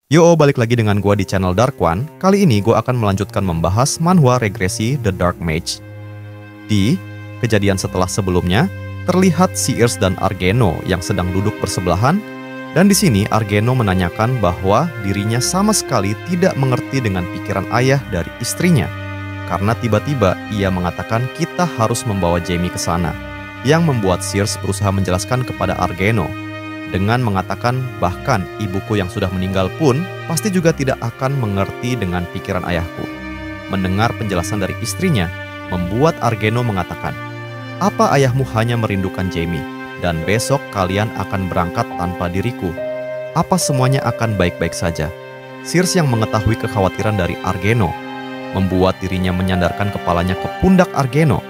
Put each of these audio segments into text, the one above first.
Yo, balik lagi dengan gua di channel Dark One. Kali ini gua akan melanjutkan membahas manhwa regresi The Dark Mage. Di kejadian setelah sebelumnya, terlihat Seers dan Argeno yang sedang duduk bersebelahan, dan di sini Argeno menanyakan bahwa dirinya sama sekali tidak mengerti dengan pikiran ayah dari istrinya. Karena tiba-tiba ia mengatakan kita harus membawa Jamie ke sana, yang membuat Seers berusaha menjelaskan kepada Argeno dengan mengatakan bahkan ibuku yang sudah meninggal pun pasti juga tidak akan mengerti dengan pikiran ayahku. Mendengar penjelasan dari istrinya, membuat Argeno mengatakan, "Apa ayahmu hanya merindukan Jamie, dan besok kalian akan berangkat tanpa diriku? Apa semuanya akan baik-baik saja?" Seers yang mengetahui kekhawatiran dari Argeno, membuat dirinya menyandarkan kepalanya ke pundak Argeno.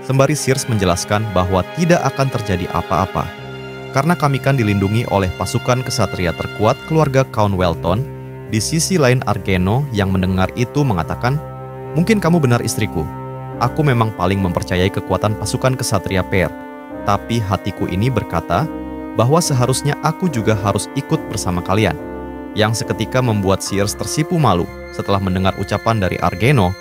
Sembari Seers menjelaskan bahwa tidak akan terjadi apa-apa, karena kami kan dilindungi oleh pasukan kesatria terkuat keluarga Count Welton. Di sisi lain Argeno yang mendengar itu mengatakan, "Mungkin kamu benar istriku. Aku memang paling mempercayai kekuatan pasukan kesatria Pair. Tapi hatiku ini berkata bahwa seharusnya aku juga harus ikut bersama kalian." Yang seketika membuat Seers tersipu malu setelah mendengar ucapan dari Argeno.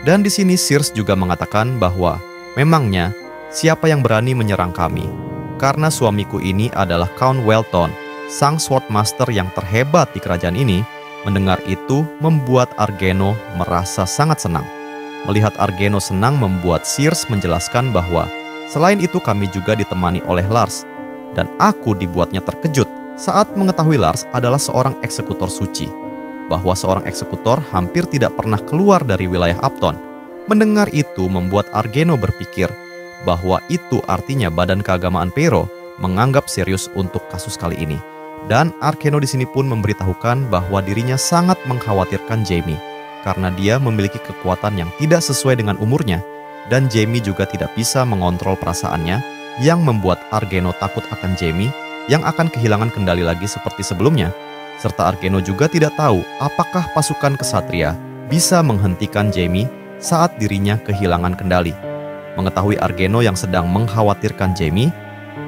Dan di sini Seers juga mengatakan bahwa memangnya siapa yang berani menyerang kami? Karena suamiku ini adalah Count Welton, sang swordmaster yang terhebat di kerajaan ini. Mendengar itu membuat Argeno merasa sangat senang. Melihat Argeno senang membuat Seers menjelaskan bahwa selain itu kami juga ditemani oleh Lars. Dan aku dibuatnya terkejut saat mengetahui Lars adalah seorang eksekutor suci. Bahwa seorang eksekutor hampir tidak pernah keluar dari wilayah Upton. Mendengar itu membuat Argeno berpikir bahwa itu artinya badan keagamaan Pero menganggap serius untuk kasus kali ini. Dan Argeno di sini pun memberitahukan bahwa dirinya sangat mengkhawatirkan Jamie karena dia memiliki kekuatan yang tidak sesuai dengan umurnya, dan Jamie juga tidak bisa mengontrol perasaannya, yang membuat Argeno takut akan Jamie yang akan kehilangan kendali lagi seperti sebelumnya. Serta Argeno juga tidak tahu apakah pasukan kesatria bisa menghentikan Jamie saat dirinya kehilangan kendali. Mengetahui Argeno yang sedang mengkhawatirkan Jamie,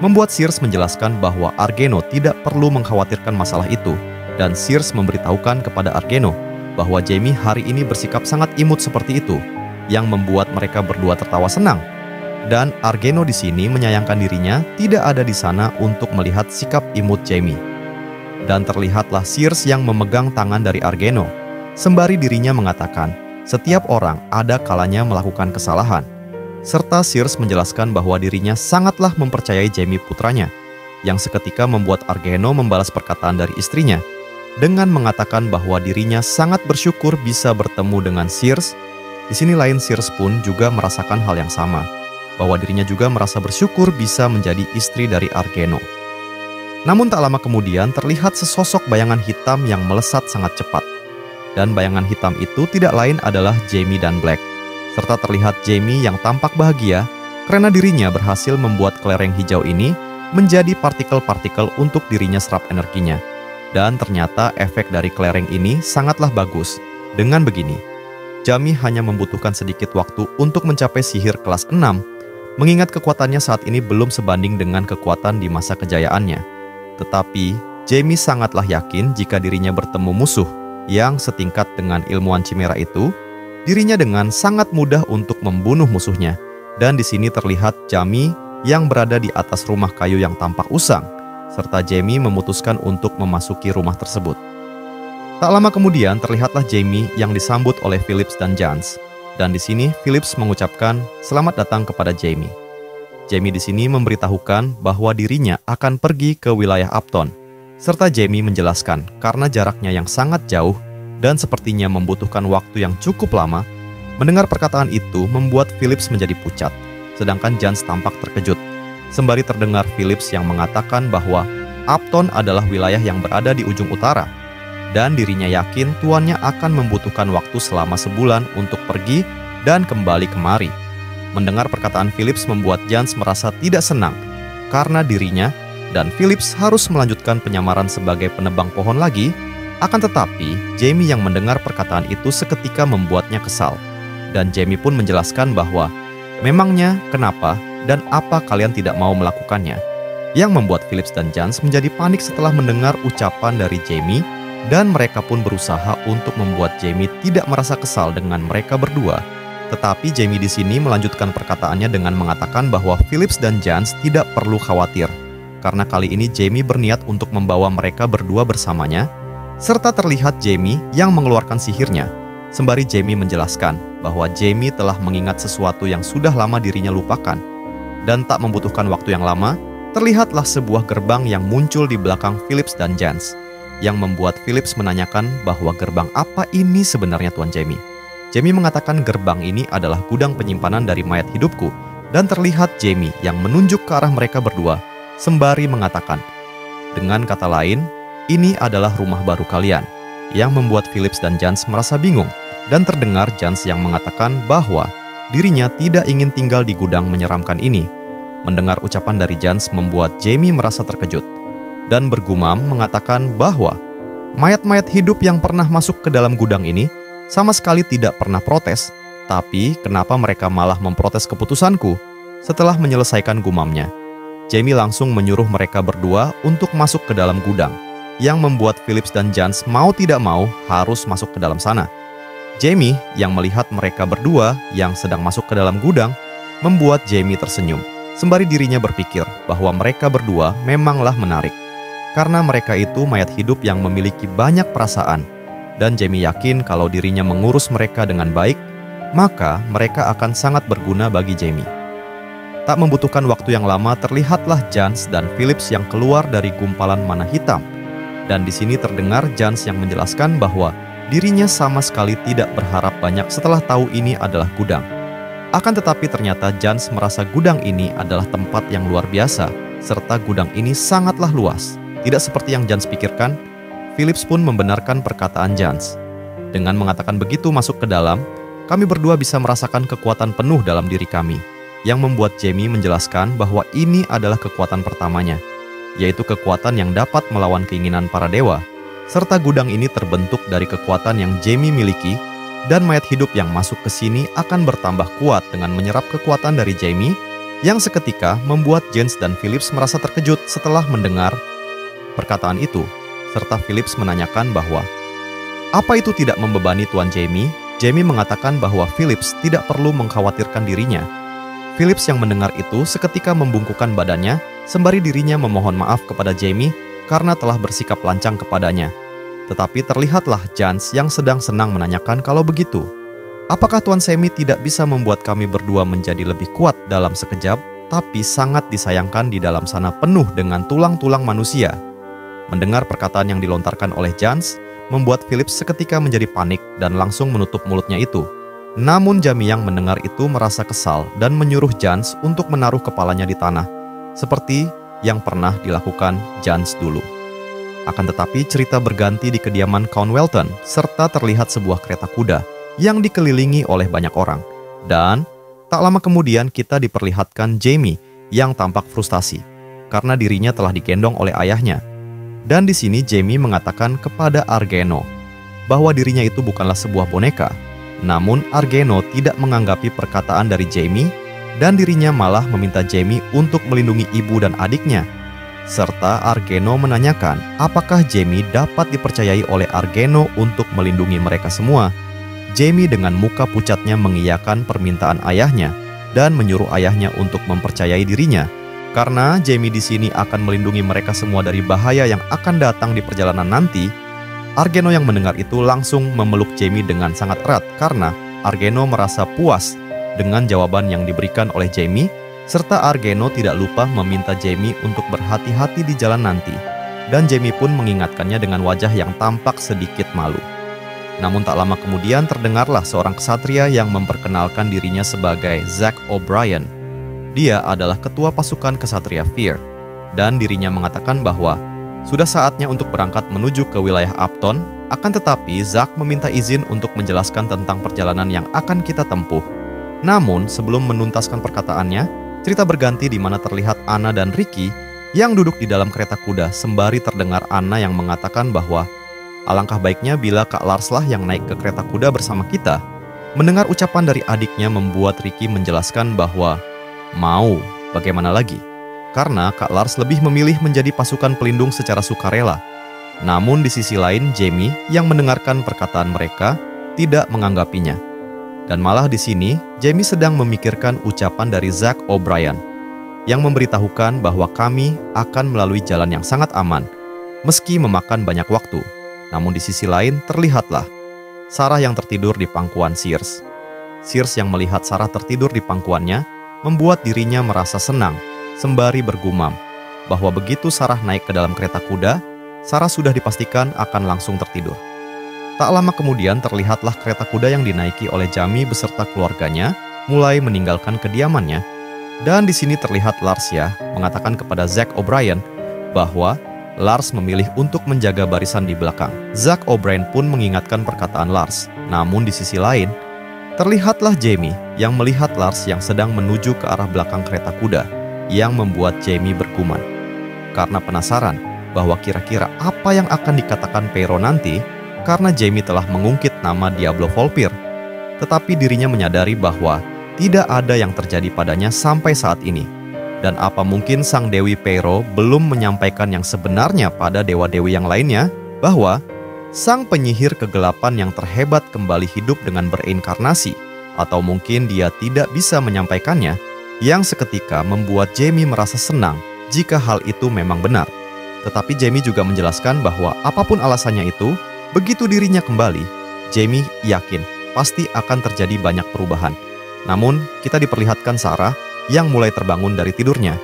membuat Seers menjelaskan bahwa Argeno tidak perlu mengkhawatirkan masalah itu, dan Seers memberitahukan kepada Argeno bahwa Jamie hari ini bersikap sangat imut seperti itu, yang membuat mereka berdua tertawa senang. Dan Argeno di sini menyayangkan dirinya tidak ada di sana untuk melihat sikap imut Jamie. Dan terlihatlah Seers yang memegang tangan dari Argeno, sembari dirinya mengatakan, setiap orang ada kalanya melakukan kesalahan. Serta Seers menjelaskan bahwa dirinya sangatlah mempercayai Jamie putranya, yang seketika membuat Argeno membalas perkataan dari istrinya dengan mengatakan bahwa dirinya sangat bersyukur bisa bertemu dengan Seers. Di sini lain Seers pun juga merasakan hal yang sama, bahwa dirinya juga merasa bersyukur bisa menjadi istri dari Argeno. Namun tak lama kemudian terlihat sesosok bayangan hitam yang melesat sangat cepat, dan bayangan hitam itu tidak lain adalah Jamie dan Black. Serta terlihat Jamie yang tampak bahagia karena dirinya berhasil membuat kelereng hijau ini menjadi partikel-partikel untuk dirinya serap energinya. Dan ternyata efek dari kelereng ini sangatlah bagus. Dengan begini, Jamie hanya membutuhkan sedikit waktu untuk mencapai sihir kelas 6, mengingat kekuatannya saat ini belum sebanding dengan kekuatan di masa kejayaannya. Tetapi, Jamie sangatlah yakin jika dirinya bertemu musuh yang setingkat dengan ilmuwan Chimera itu, dirinya dengan sangat mudah untuk membunuh musuhnya. Dan di sini terlihat Jamie yang berada di atas rumah kayu yang tampak usang, serta Jamie memutuskan untuk memasuki rumah tersebut. Tak lama kemudian terlihatlah Jamie yang disambut oleh Phillips dan Jans. Dan di sini Phillips mengucapkan selamat datang kepada Jamie. Jamie di sini memberitahukan bahwa dirinya akan pergi ke wilayah Upton. Serta Jamie menjelaskan karena jaraknya yang sangat jauh dan sepertinya membutuhkan waktu yang cukup lama. Mendengar perkataan itu membuat Phillips menjadi pucat, sedangkan Jans tampak terkejut. Sembari terdengar Phillips yang mengatakan bahwa Upton adalah wilayah yang berada di ujung utara, dan dirinya yakin tuannya akan membutuhkan waktu selama sebulan untuk pergi dan kembali kemari. Mendengar perkataan Phillips membuat Jans merasa tidak senang, karena dirinya dan Phillips harus melanjutkan penyamaran sebagai penebang pohon lagi. Akan tetapi, Jamie yang mendengar perkataan itu seketika membuatnya kesal. Dan Jamie pun menjelaskan bahwa, memangnya kenapa dan apa kalian tidak mau melakukannya? Yang membuat Phillips dan Jans menjadi panik setelah mendengar ucapan dari Jamie dan mereka pun berusaha untuk membuat Jamie tidak merasa kesal dengan mereka berdua. Tetapi Jamie di sini melanjutkan perkataannya dengan mengatakan bahwa Phillips dan Jans tidak perlu khawatir, karena kali ini Jamie berniat untuk membawa mereka berdua bersamanya, serta terlihat Jamie yang mengeluarkan sihirnya, sembari Jamie menjelaskan bahwa Jamie telah mengingat sesuatu yang sudah lama dirinya lupakan. Dan tak membutuhkan waktu yang lama, terlihatlah sebuah gerbang yang muncul di belakang Phillips dan Jans, yang membuat Phillips menanyakan bahwa gerbang apa ini sebenarnya Tuan Jamie. Jamie mengatakan gerbang ini adalah gudang penyimpanan dari mayat hidupku, dan terlihat Jamie yang menunjuk ke arah mereka berdua, sembari mengatakan, dengan kata lain, ini adalah rumah baru kalian, yang membuat Phillips dan Jans merasa bingung, dan terdengar Jans yang mengatakan bahwa dirinya tidak ingin tinggal di gudang menyeramkan ini. Mendengar ucapan dari Jans membuat Jamie merasa terkejut, dan bergumam mengatakan bahwa mayat-mayat hidup yang pernah masuk ke dalam gudang ini sama sekali tidak pernah protes, tapi kenapa mereka malah memprotes keputusanku? Setelah menyelesaikan gumamnya, Jamie langsung menyuruh mereka berdua untuk masuk ke dalam gudang, yang membuat Phillips dan Jans mau tidak mau harus masuk ke dalam sana. Jamie yang melihat mereka berdua yang sedang masuk ke dalam gudang membuat Jamie tersenyum, sembari dirinya berpikir bahwa mereka berdua memanglah menarik, karena mereka itu mayat hidup yang memiliki banyak perasaan, dan Jamie yakin kalau dirinya mengurus mereka dengan baik, maka mereka akan sangat berguna bagi Jamie. Tak membutuhkan waktu yang lama, terlihatlah Jans dan Phillips yang keluar dari gumpalan mana hitam, dan di sini terdengar Jans yang menjelaskan bahwa dirinya sama sekali tidak berharap banyak setelah tahu ini adalah gudang. Akan tetapi ternyata Jans merasa gudang ini adalah tempat yang luar biasa, serta gudang ini sangatlah luas. Tidak seperti yang Jans pikirkan, Phillips pun membenarkan perkataan Jans. Dengan mengatakan begitu masuk ke dalam, kami berdua bisa merasakan kekuatan penuh dalam diri kami, yang membuat Jamie menjelaskan bahwa ini adalah kekuatan pertamanya, yaitu kekuatan yang dapat melawan keinginan para dewa. Serta gudang ini terbentuk dari kekuatan yang Jamie miliki, dan mayat hidup yang masuk ke sini akan bertambah kuat dengan menyerap kekuatan dari Jamie, yang seketika membuat Jans dan Phillips merasa terkejut setelah mendengar perkataan itu, serta Phillips menanyakan bahwa apa itu tidak membebani Tuan Jamie. Jamie mengatakan bahwa Phillips tidak perlu mengkhawatirkan dirinya. Phillips yang mendengar itu seketika membungkukkan badannya, sembari dirinya memohon maaf kepada Jamie karena telah bersikap lancang kepadanya. Tetapi terlihatlah Jans yang sedang senang menanyakan kalau begitu, apakah Tuan Jamie tidak bisa membuat kami berdua menjadi lebih kuat dalam sekejap, tapi sangat disayangkan di dalam sana penuh dengan tulang-tulang manusia. Mendengar perkataan yang dilontarkan oleh Jans, membuat Phillips seketika menjadi panik dan langsung menutup mulutnya itu. Namun Jamie yang mendengar itu merasa kesal dan menyuruh Jans untuk menaruh kepalanya di tanah, seperti yang pernah dilakukan Jans dulu. Akan tetapi cerita berganti di kediaman Count Welton, serta terlihat sebuah kereta kuda yang dikelilingi oleh banyak orang. Dan tak lama kemudian kita diperlihatkan Jamie yang tampak frustasi karena dirinya telah digendong oleh ayahnya. Dan di sini Jamie mengatakan kepada Argeno bahwa dirinya itu bukanlah sebuah boneka. Namun Argeno tidak menganggapi perkataan dari Jamie, dan dirinya malah meminta Jamie untuk melindungi ibu dan adiknya. Serta Argeno menanyakan apakah Jamie dapat dipercayai oleh Argeno untuk melindungi mereka semua. Jamie dengan muka pucatnya mengiyakan permintaan ayahnya dan menyuruh ayahnya untuk mempercayai dirinya, karena Jamie di sini akan melindungi mereka semua dari bahaya yang akan datang di perjalanan nanti. Argeno yang mendengar itu langsung memeluk Jamie dengan sangat erat karena Argeno merasa puas dengan jawaban yang diberikan oleh Jamie, serta Argeno tidak lupa meminta Jamie untuk berhati-hati di jalan nanti, dan Jamie pun mengingatkannya dengan wajah yang tampak sedikit malu. Namun tak lama kemudian terdengarlah seorang ksatria yang memperkenalkan dirinya sebagai Zack O'Brien. Dia adalah ketua pasukan ksatria Fear, dan dirinya mengatakan bahwa sudah saatnya untuk berangkat menuju ke wilayah Upton. Akan tetapi Zack meminta izin untuk menjelaskan tentang perjalanan yang akan kita tempuh. Namun sebelum menuntaskan perkataannya, cerita berganti di mana terlihat Anna dan Ricky yang duduk di dalam kereta kuda, sembari terdengar Anna yang mengatakan bahwa alangkah baiknya bila Kak Lars lah yang naik ke kereta kuda bersama kita. Mendengar ucapan dari adiknya membuat Ricky menjelaskan bahwa mau, bagaimana lagi? Karena Kak Lars lebih memilih menjadi pasukan pelindung secara sukarela. Namun di sisi lain, Jamie yang mendengarkan perkataan mereka tidak menganggapinya. Dan malah di sini, Jamie sedang memikirkan ucapan dari Zack O'Brien yang memberitahukan bahwa kami akan melalui jalan yang sangat aman, meski memakan banyak waktu. Namun di sisi lain, terlihatlah Sarah yang tertidur di pangkuan Sears. Sears yang melihat Sarah tertidur di pangkuannya membuat dirinya merasa senang, sembari bergumam bahwa begitu Sarah naik ke dalam kereta kuda, Sarah sudah dipastikan akan langsung tertidur. Tak lama kemudian terlihatlah kereta kuda yang dinaiki oleh Jamie beserta keluarganya mulai meninggalkan kediamannya. Dan di sini terlihat Lars ya mengatakan kepada Zack O'Brien bahwa Lars memilih untuk menjaga barisan di belakang. Zack O'Brien pun mengingatkan perkataan Lars. Namun di sisi lain, terlihatlah Jamie yang melihat Lars yang sedang menuju ke arah belakang kereta kuda yang membuat Jamie bergumam. Karena penasaran bahwa kira-kira apa yang akan dikatakan Poirot nanti karena Jamie telah mengungkit nama Diablo Volpir. Tetapi dirinya menyadari bahwa tidak ada yang terjadi padanya sampai saat ini. Dan apa mungkin sang Dewi Poirot belum menyampaikan yang sebenarnya pada dewa-dewi yang lainnya bahwa sang penyihir kegelapan yang terhebat kembali hidup dengan berinkarnasi, atau mungkin dia tidak bisa menyampaikannya, yang seketika membuat Jamie merasa senang jika hal itu memang benar. Tetapi Jamie juga menjelaskan bahwa apapun alasannya itu, begitu dirinya kembali, Jamie yakin pasti akan terjadi banyak perubahan. Namun, kita diperlihatkan Sarah yang mulai terbangun dari tidurnya.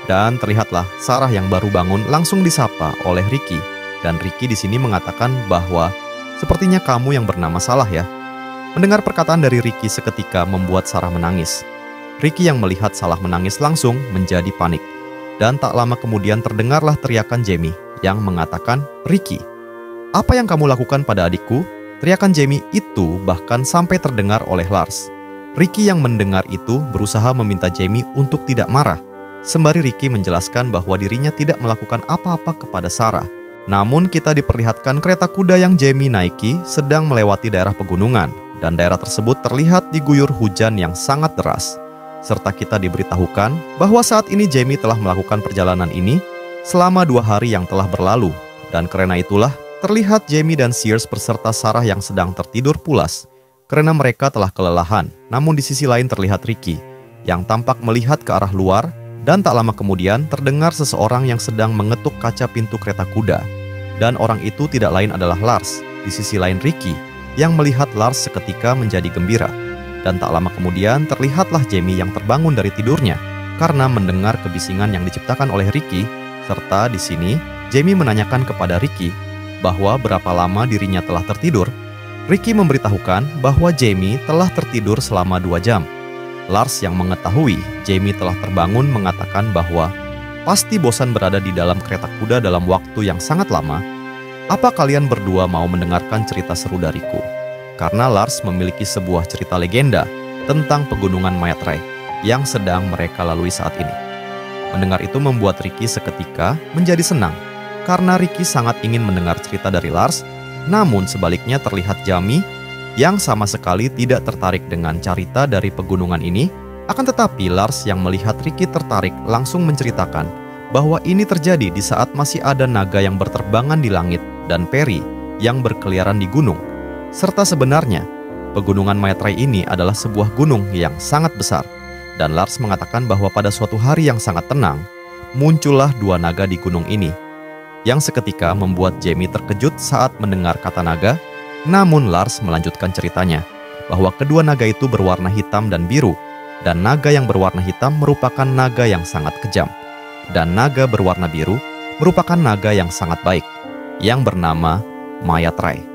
Dan terlihatlah Sarah yang baru bangun langsung disapa oleh Ricky. Dan Ricky di sini mengatakan bahwa sepertinya kamu yang bernama Salah ya. Mendengar perkataan dari Ricky seketika membuat Sarah menangis. Ricky yang melihat Salah menangis langsung menjadi panik. Dan tak lama kemudian terdengarlah teriakan Jamie yang mengatakan, "Ricky, apa yang kamu lakukan pada adikku?" Teriakan Jamie itu bahkan sampai terdengar oleh Lars. Ricky yang mendengar itu berusaha meminta Jamie untuk tidak marah. Sembari Ricky menjelaskan bahwa dirinya tidak melakukan apa-apa kepada Sarah. Namun kita diperlihatkan kereta kuda yang Jamie naiki sedang melewati daerah pegunungan. Dan daerah tersebut terlihat diguyur hujan yang sangat deras. Serta kita diberitahukan bahwa saat ini Jamie telah melakukan perjalanan ini selama 2 hari yang telah berlalu. Dan karena itulah terlihat Jamie dan Sears beserta Sarah yang sedang tertidur pulas karena mereka telah kelelahan. Namun di sisi lain terlihat Ricky yang tampak melihat ke arah luar, dan tak lama kemudian terdengar seseorang yang sedang mengetuk kaca pintu kereta kuda. Dan orang itu tidak lain adalah Lars. Di sisi lain Ricky yang melihat Lars seketika menjadi gembira. Dan tak lama kemudian terlihatlah Jamie yang terbangun dari tidurnya karena mendengar kebisingan yang diciptakan oleh Ricky. Serta di sini Jamie menanyakan kepada Ricky bahwa berapa lama dirinya telah tertidur. Ricky memberitahukan bahwa Jamie telah tertidur selama 2 jam. Lars yang mengetahui Jamie telah terbangun mengatakan bahwa pasti bosan berada di dalam kereta kuda dalam waktu yang sangat lama. Apa kalian berdua mau mendengarkan cerita seru dariku? Karena Lars memiliki sebuah cerita legenda tentang pegunungan Maitreyi yang sedang mereka lalui saat ini. Mendengar itu membuat Ricky seketika menjadi senang karena Ricky sangat ingin mendengar cerita dari Lars. Namun sebaliknya terlihat Jamie yang sama sekali tidak tertarik dengan cerita dari pegunungan ini. Akan tetapi Lars yang melihat Ricky tertarik langsung menceritakan bahwa ini terjadi di saat masih ada naga yang berterbangan di langit dan peri yang berkeliaran di gunung. Serta sebenarnya, pegunungan Maitreyi ini adalah sebuah gunung yang sangat besar. Dan Lars mengatakan bahwa pada suatu hari yang sangat tenang, muncullah 2 naga di gunung ini. Yang seketika membuat Jamie terkejut saat mendengar kata naga. Namun Lars melanjutkan ceritanya, bahwa kedua naga itu berwarna hitam dan biru. Dan naga yang berwarna hitam merupakan naga yang sangat kejam. Dan naga berwarna biru merupakan naga yang sangat baik, yang bernama Maitreyi.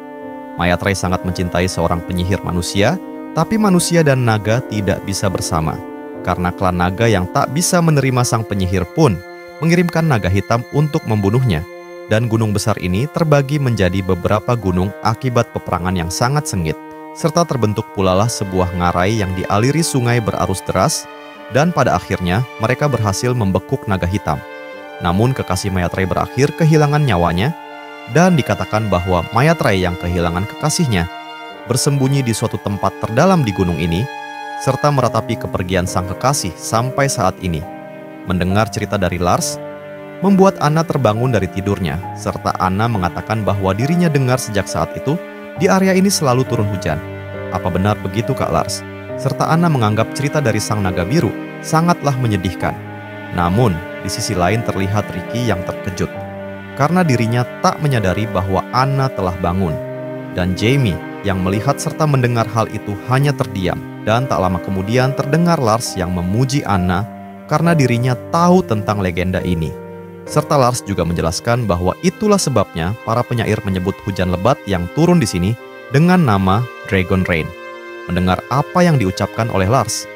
Maitreyi sangat mencintai seorang penyihir manusia, tapi manusia dan naga tidak bisa bersama. Karena klan naga yang tak bisa menerima sang penyihir pun mengirimkan naga hitam untuk membunuhnya. Dan gunung besar ini terbagi menjadi beberapa gunung akibat peperangan yang sangat sengit. Serta terbentuk pulalah sebuah ngarai yang dialiri sungai berarus deras. Dan pada akhirnya mereka berhasil membekuk naga hitam. Namun kekasih Maitreyi berakhir kehilangan nyawanya. Dan dikatakan bahwa Maitreyi yang kehilangan kekasihnya bersembunyi di suatu tempat terdalam di gunung ini, serta meratapi kepergian sang kekasih sampai saat ini. Mendengar cerita dari Lars, membuat Anna terbangun dari tidurnya, serta Anna mengatakan bahwa dirinya dengar sejak saat itu di area ini selalu turun hujan. Apa benar begitu, Kak Lars? Serta Anna menganggap cerita dari sang naga biru sangatlah menyedihkan. Namun, di sisi lain terlihat Ricky yang terkejut karena dirinya tak menyadari bahwa Anna telah bangun. Dan Jamie yang melihat serta mendengar hal itu hanya terdiam, dan tak lama kemudian terdengar Lars yang memuji Anna karena dirinya tahu tentang legenda ini. Serta Lars juga menjelaskan bahwa itulah sebabnya para penyair menyebut hujan lebat yang turun di sini dengan nama Dragon Rain. Mendengar apa yang diucapkan oleh Lars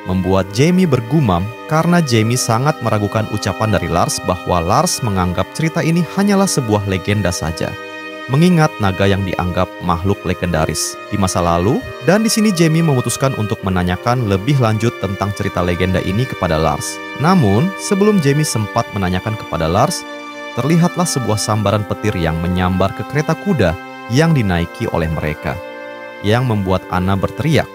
membuat Jamie bergumam karena Jamie sangat meragukan ucapan dari Lars bahwa Lars menganggap cerita ini hanyalah sebuah legenda saja, mengingat naga yang dianggap makhluk legendaris di masa lalu. Dan di sini Jamie memutuskan untuk menanyakan lebih lanjut tentang cerita legenda ini kepada Lars. Namun, sebelum Jamie sempat menanyakan kepada Lars, terlihatlah sebuah sambaran petir yang menyambar ke kereta kuda yang dinaiki oleh mereka, yang membuat Anna berteriak.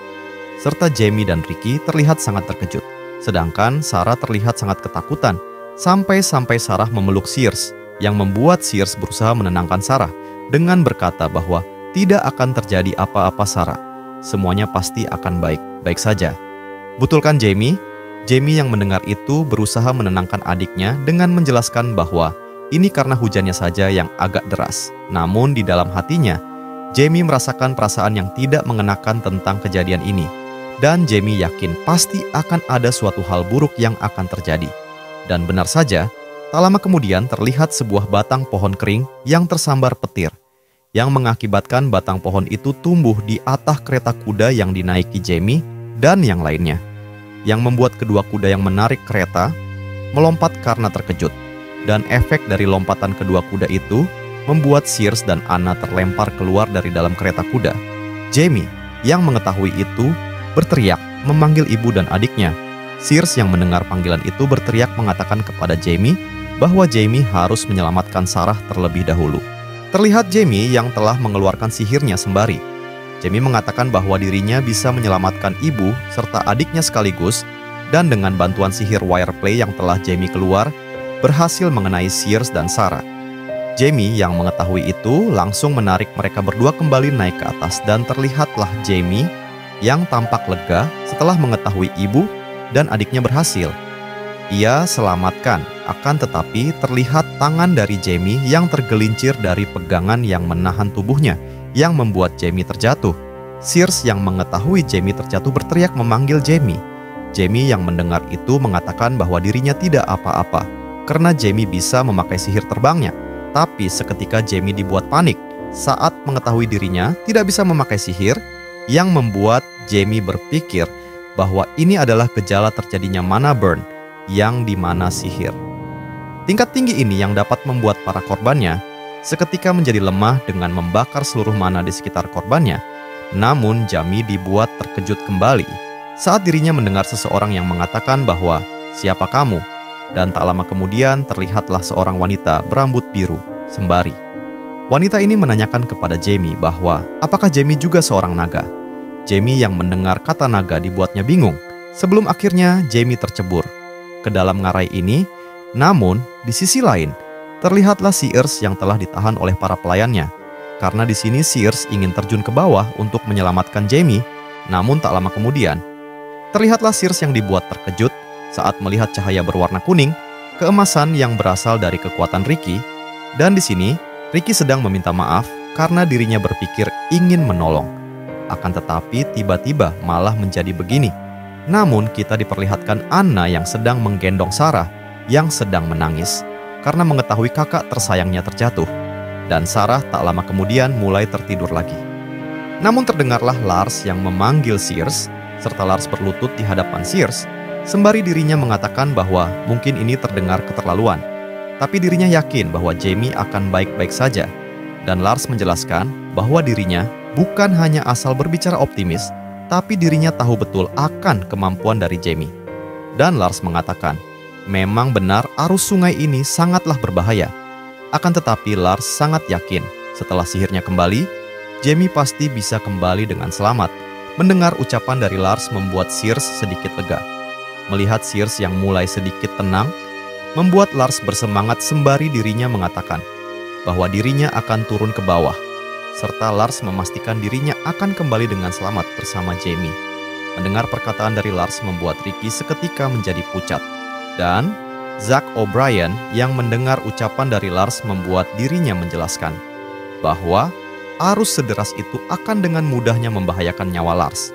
Serta Jamie dan Ricky terlihat sangat terkejut, sedangkan Sarah terlihat sangat ketakutan, sampai-sampai Sarah memeluk Sears, yang membuat Sears berusaha menenangkan Sarah dengan berkata bahwa tidak akan terjadi apa-apa Sarah. Semuanya pasti akan baik-baik saja. Betul kan Jamie? Jamie yang mendengar itu berusaha menenangkan adiknya dengan menjelaskan bahwa ini karena hujannya saja yang agak deras. Namun di dalam hatinya, Jamie merasakan perasaan yang tidak mengenakan tentang kejadian ini. Dan Jamie yakin pasti akan ada suatu hal buruk yang akan terjadi. Dan benar saja, tak lama kemudian terlihat sebuah batang pohon kering yang tersambar petir, yang mengakibatkan batang pohon itu tumbuh di atap kereta kuda yang dinaiki Jamie dan yang lainnya, yang membuat kedua kuda yang menarik kereta melompat karena terkejut. Dan efek dari lompatan kedua kuda itu membuat Sears dan Anna terlempar keluar dari dalam kereta kuda. Jamie yang mengetahui itu berteriak memanggil ibu dan adiknya. Sears yang mendengar panggilan itu berteriak mengatakan kepada Jamie bahwa Jamie harus menyelamatkan Sarah terlebih dahulu. Terlihat Jamie yang telah mengeluarkan sihirnya sembari. Jamie mengatakan bahwa dirinya bisa menyelamatkan ibu serta adiknya sekaligus, dan dengan bantuan sihir wireplay yang telah Jamie keluar, berhasil mengenai Sears dan Sarah. Jamie yang mengetahui itu langsung menarik mereka berdua kembali naik ke atas, dan terlihatlah Jamie yang tampak lega setelah mengetahui ibu dan adiknya berhasil. Ia selamatkan, akan tetapi terlihat tangan dari Jamie yang tergelincir dari pegangan yang menahan tubuhnya, yang membuat Jamie terjatuh. Sears yang mengetahui Jamie terjatuh berteriak memanggil Jamie. Jamie yang mendengar itu mengatakan bahwa dirinya tidak apa-apa, karena Jamie bisa memakai sihir terbangnya. Tapi seketika Jamie dibuat panik saat mengetahui dirinya tidak bisa memakai sihir, yang membuat Jamie berpikir bahwa ini adalah gejala terjadinya mana burn, yang dimana sihir tingkat tinggi ini yang dapat membuat para korbannya seketika menjadi lemah dengan membakar seluruh mana di sekitar korbannya. Namun Jamie dibuat terkejut kembali saat dirinya mendengar seseorang yang mengatakan bahwa siapa kamu? Dan tak lama kemudian terlihatlah seorang wanita berambut biru sembari. Wanita ini menanyakan kepada Jamie bahwa apakah Jamie juga seorang naga. Jamie yang mendengar kata naga dibuatnya bingung, sebelum akhirnya Jamie tercebur ke dalam ngarai ini. Namun, di sisi lain, terlihatlah Sears yang telah ditahan oleh para pelayannya. Karena di sini Sears ingin terjun ke bawah untuk menyelamatkan Jamie. Namun tak lama kemudian, terlihatlah Sears yang dibuat terkejut saat melihat cahaya berwarna kuning, keemasan yang berasal dari kekuatan Ricky. Dan di sini, Ricky sedang meminta maaf karena dirinya berpikir ingin menolong. Akan tetapi tiba-tiba malah menjadi begini. Namun kita diperlihatkan Anna yang sedang menggendong Sarah yang sedang menangis karena mengetahui kakak tersayangnya terjatuh. Dan Sarah tak lama kemudian mulai tertidur lagi. Namun terdengarlah Lars yang memanggil Sears, serta Lars berlutut di hadapan Sears, sembari dirinya mengatakan bahwa mungkin ini terdengar keterlaluan. Tapi dirinya yakin bahwa Jamie akan baik-baik saja. Dan Lars menjelaskan bahwa dirinya bukan hanya asal berbicara optimis, tapi dirinya tahu betul akan kemampuan dari Jamie. Dan Lars mengatakan, memang benar arus sungai ini sangatlah berbahaya. Akan tetapi Lars sangat yakin setelah sihirnya kembali, Jamie pasti bisa kembali dengan selamat. Mendengar ucapan dari Lars membuat Sears sedikit lega. Melihat Sears yang mulai sedikit tenang, membuat Lars bersemangat sembari dirinya mengatakan bahwa dirinya akan turun ke bawah, serta Lars memastikan dirinya akan kembali dengan selamat bersama Jamie. Mendengar perkataan dari Lars membuat Ricky seketika menjadi pucat. Dan Zack O'Brien yang mendengar ucapan dari Lars membuat dirinya menjelaskan bahwa arus sederas itu akan dengan mudahnya membahayakan nyawa Lars.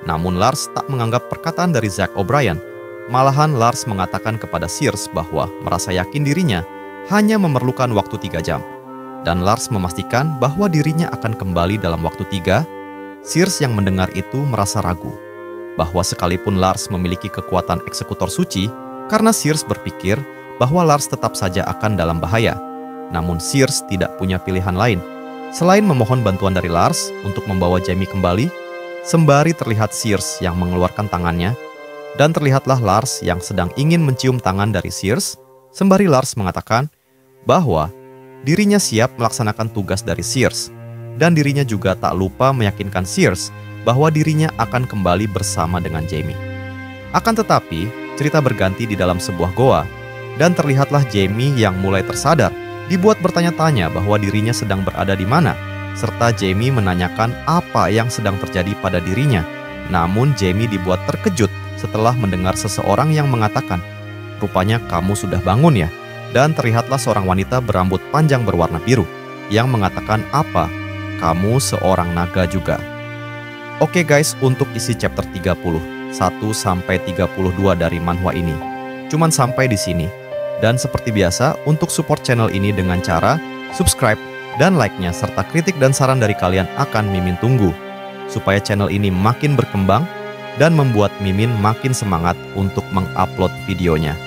Namun Lars tak menganggap perkataan dari Zack O'Brien. Malahan Lars mengatakan kepada Sears bahwa merasa yakin dirinya hanya memerlukan waktu 3 jam. Dan Lars memastikan bahwa dirinya akan kembali dalam waktu 3. Sears yang mendengar itu merasa ragu bahwa sekalipun Lars memiliki kekuatan eksekutor suci, karena Sears berpikir bahwa Lars tetap saja akan dalam bahaya. Namun Sears tidak punya pilihan lain selain memohon bantuan dari Lars untuk membawa Jamie kembali, sembari terlihat Sears yang mengeluarkan tangannya, dan terlihatlah Lars yang sedang ingin mencium tangan dari Sears, sembari Lars mengatakan bahwa dirinya siap melaksanakan tugas dari Sears, dan dirinya juga tak lupa meyakinkan Sears bahwa dirinya akan kembali bersama dengan Jamie. Akan tetapi, cerita berganti di dalam sebuah goa, dan terlihatlah Jamie yang mulai tersadar, dibuat bertanya-tanya bahwa dirinya sedang berada di mana, serta Jamie menanyakan apa yang sedang terjadi pada dirinya. Namun Jamie dibuat terkejut setelah mendengar seseorang yang mengatakan, "Rupanya kamu sudah bangun ya?" Dan terlihatlah seorang wanita berambut panjang berwarna biru yang mengatakan, "Apa? Kamu seorang naga juga?" Oke guys, untuk isi chapter 31-32 dari manhwa ini cuman sampai di sini. Dan seperti biasa, untuk support channel ini dengan cara subscribe dan like-nya, serta kritik dan saran dari kalian akan Mimin tunggu, supaya channel ini makin berkembang dan membuat Mimin makin semangat untuk mengupload videonya.